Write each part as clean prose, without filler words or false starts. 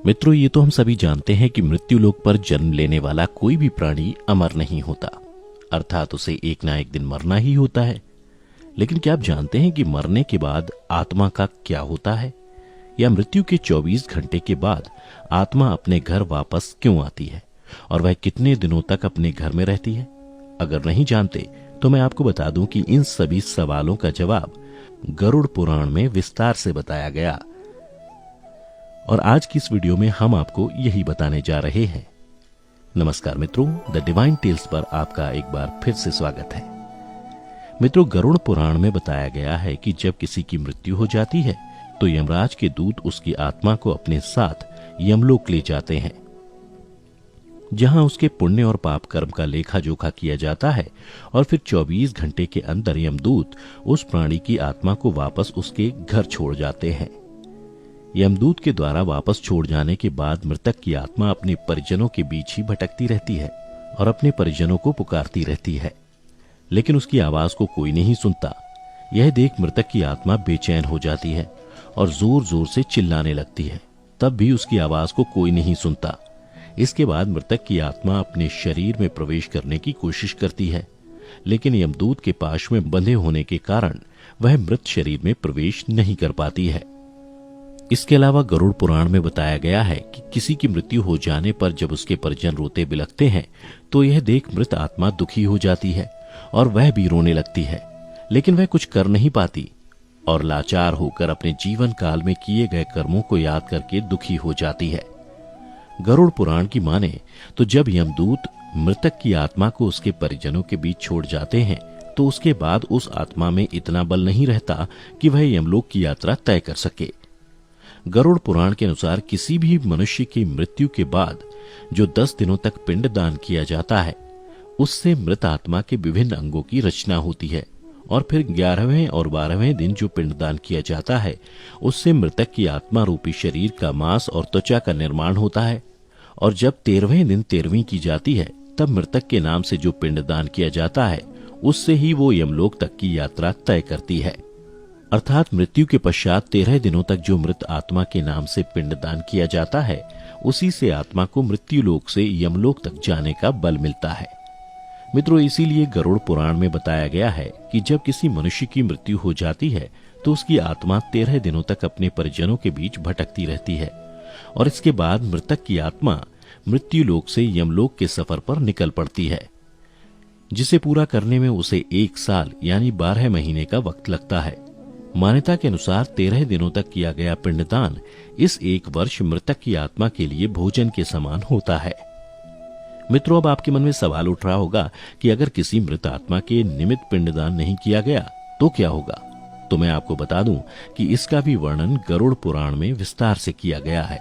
मित्रों, ये तो हम सभी जानते हैं कि मृत्यु लोक पर जन्म लेने वाला कोई भी प्राणी अमर नहीं होता, अर्थात उसे एक ना एक दिन मरना ही होता है। लेकिन क्या आप जानते हैं कि मरने के बाद आत्मा का क्या होता है, या मृत्यु के 24 घंटे के बाद आत्मा अपने घर वापस क्यों आती है और वह कितने दिनों तक अपने घर में रहती है? अगर नहीं जानते तो मैं आपको बता दूं कि इन सभी सवालों का जवाब गरुड़ पुराण में विस्तार से बताया गया, और आज की इस वीडियो में हम आपको यही बताने जा रहे हैं। नमस्कार मित्रों, द डिवाइन टेल्स पर आपका एक बार फिर से स्वागत है। मित्रों, गरुड़ पुराण में बताया गया है कि जब किसी की मृत्यु हो जाती है तो यमराज के दूत उसकी आत्मा को अपने साथ यमलोक ले जाते हैं, जहां उसके पुण्य और पाप कर्म का लेखा जोखा किया जाता है, और फिर 24 घंटे के अंदर यमदूत उस प्राणी की आत्मा को वापस उसके घर छोड़ जाते हैं। यमदूत के द्वारा वापस छोड़ जाने के बाद मृतक की आत्मा अपने परिजनों के बीच ही भटकती रहती है और अपने परिजनों को पुकारती रहती है, लेकिन उसकी आवाज को कोई नहीं सुनता। यह देख मृतक की आत्मा बेचैन हो जाती है और जोर जोर से चिल्लाने लगती है, तब भी उसकी आवाज को कोई नहीं सुनता। इसके बाद मृतक की आत्मा अपने शरीर में प्रवेश करने की कोशिश करती है, लेकिन यमदूत के पाश में बंधे होने के कारण वह मृत शरीर में प्रवेश नहीं कर पाती है। इसके अलावा गरुड़ पुराण में बताया गया है कि किसी की मृत्यु हो जाने पर जब उसके परिजन रोते बिलखते हैं तो यह देख मृत आत्मा दुखी हो जाती है और वह भी रोने लगती है, लेकिन वह कुछ कर नहीं पाती और लाचार होकर अपने जीवन काल में किए गए कर्मों को याद करके दुखी हो जाती है। गरुड़ पुराण की माने तो जब यमदूत मृतक की आत्मा को उसके परिजनों के बीच छोड़ जाते हैं तो उसके बाद उस आत्मा में इतना बल नहीं रहता कि वह यमलोक की यात्रा तय कर सके। गरुड़ पुराण के अनुसार किसी भी मनुष्य की मृत्यु के बाद जो 10 दिनों तक पिंडदान किया जाता है, उससे मृत आत्मा के विभिन्न अंगों की रचना होती है, और फिर 11वें और 12वें दिन जो पिंडदान किया जाता है उससे मृतक की आत्मा रूपी शरीर का मांस और त्वचा का निर्माण होता है, और जब 13वें दिन 13वीं की जाती है तब मृतक के नाम से जो पिंडदान किया जाता है उससे ही वो यमलोक तक की यात्रा तय करती है। अर्थात मृत्यु के पश्चात 13 दिनों तक जो मृत आत्मा के नाम से पिंडदान किया जाता है उसी से आत्मा को मृत्यु लोक से यमलोक तक जाने का बल मिलता है। मित्रों, इसीलिए गरुड़ पुराण में बताया गया है कि जब किसी मनुष्य की मृत्यु हो जाती है तो उसकी आत्मा 13 दिनों तक अपने परिजनों के बीच भटकती रहती है, और इसके बाद मृतक की आत्मा मृत्यु लोक से यमलोक के सफर पर निकल पड़ती है, जिसे पूरा करने में उसे 1 साल यानी 12 महीने का वक्त लगता है। मान्यता के अनुसार 13 दिनों तक किया गया पिंडदान इस 1 वर्ष मृतक की आत्मा के लिए भोजन के समान होता है। मित्रों, अब आपके मन में सवाल उठ रहा होगा कि अगर किसी मृत आत्मा के निमित्त पिंडदान नहीं किया गया तो क्या होगा? तो मैं आपको बता दूं कि इसका भी वर्णन गरुड़ पुराण में विस्तार से किया गया है,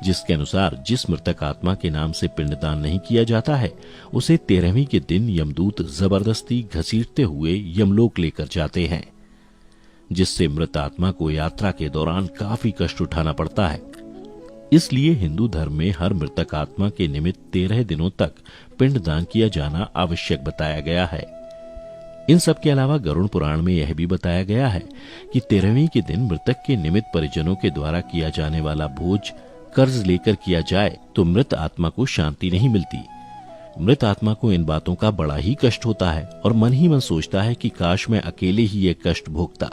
जिसके अनुसार जिस मृतक आत्मा के नाम से पिंडदान नहीं किया जाता है उसे 13वीं के दिन यमदूत जबरदस्ती घसीटते हुए यमलोक लेकर जाते हैं, जिससे मृत आत्मा को यात्रा के दौरान काफी कष्ट उठाना पड़ता है। इसलिए हिंदू धर्म में हर मृतक आत्मा के निमित्त 13 दिनों तक पिंडदान किया जाना आवश्यक बताया गया है। इन सब के अलावा गरुड़ पुराण में यह भी बताया गया है कि 13वीं के दिन मृतक के निमित्त परिजनों के द्वारा किया जाने वाला भोज कर्ज लेकर किया जाए तो मृत आत्मा को शांति नहीं मिलती। मृत आत्मा को इन बातों का बड़ा ही कष्ट होता है और मन ही मन सोचता है कि काश मैं अकेले ही ये कष्ट भोगता।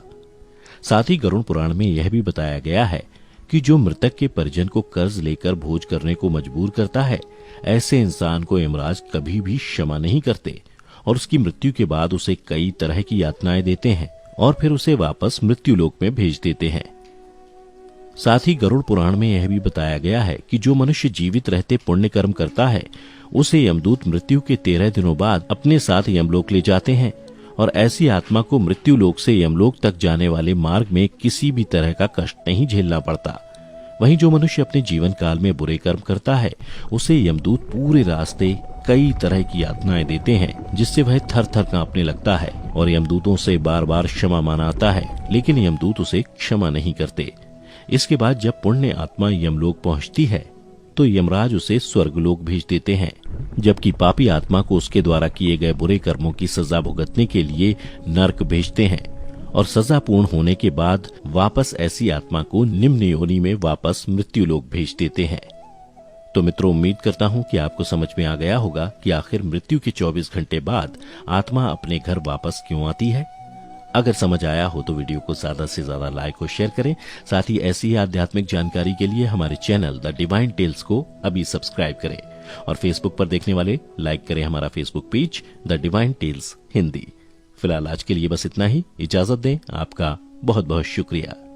साथ ही गरुड़ पुराण में यह भी बताया गया है कि जो मृतक के परिजन को कर्ज लेकर भोज करने को मजबूर करता है, ऐसे इंसान को यमराज कभी भी क्षमा नहीं करते और उसकी मृत्यु के बाद उसे कई तरह की यातनाएं देते हैं और फिर उसे वापस मृत्यु लोक में भेज देते हैं। साथ ही गरुड़ पुराण में यह भी बताया गया है कि जो मनुष्य जीवित रहते पुण्य कर्म करता है उसे यमदूत मृत्यु के 13 दिनों बाद अपने साथ यमलोक ले जाते हैं, और ऐसी आत्मा को मृत्यु लोक से यमलोक तक जाने वाले मार्ग में किसी भी तरह का कष्ट नहीं झेलना पड़ता। वहीं जो मनुष्य अपने जीवन काल में बुरे कर्म करता है उसे यमदूत पूरे रास्ते कई तरह की यातनाएं देते हैं, जिससे वह थर थर कांपने लगता है और यमदूतों से बार बार क्षमा मांगता है, लेकिन यमदूत उसे क्षमा नहीं करते। इसके बाद जब पुण्य आत्मा यमलोक पहुंचती है तो यमराज उसे स्वर्गलोक भेज देते हैं, जबकि पापी आत्मा को उसके द्वारा किए गए बुरे कर्मों की सजा भुगतने के लिए नरक भेजते हैं, और सजा पूर्ण होने के बाद वापस ऐसी आत्मा को निम्न योनि में वापस मृत्युलोक भेज देते हैं। तो मित्रों, उम्मीद करता हूं कि आपको समझ में आ गया होगा कि आखिर मृत्यु के 24 घंटे बाद आत्मा अपने घर वापस क्यों आती है। अगर समझ आया हो तो वीडियो को ज्यादा से ज्यादा लाइक और शेयर करें। साथ ही ऐसी ही आध्यात्मिक जानकारी के लिए हमारे चैनल द डिवाइन टेल्स को अभी सब्सक्राइब करें और फेसबुक पर देखने वाले लाइक करें हमारा Facebook page the divine tales Hindi. फिलहाल आज के लिए बस इतना ही। इजाजत दें। आपका बहुत बहुत शुक्रिया।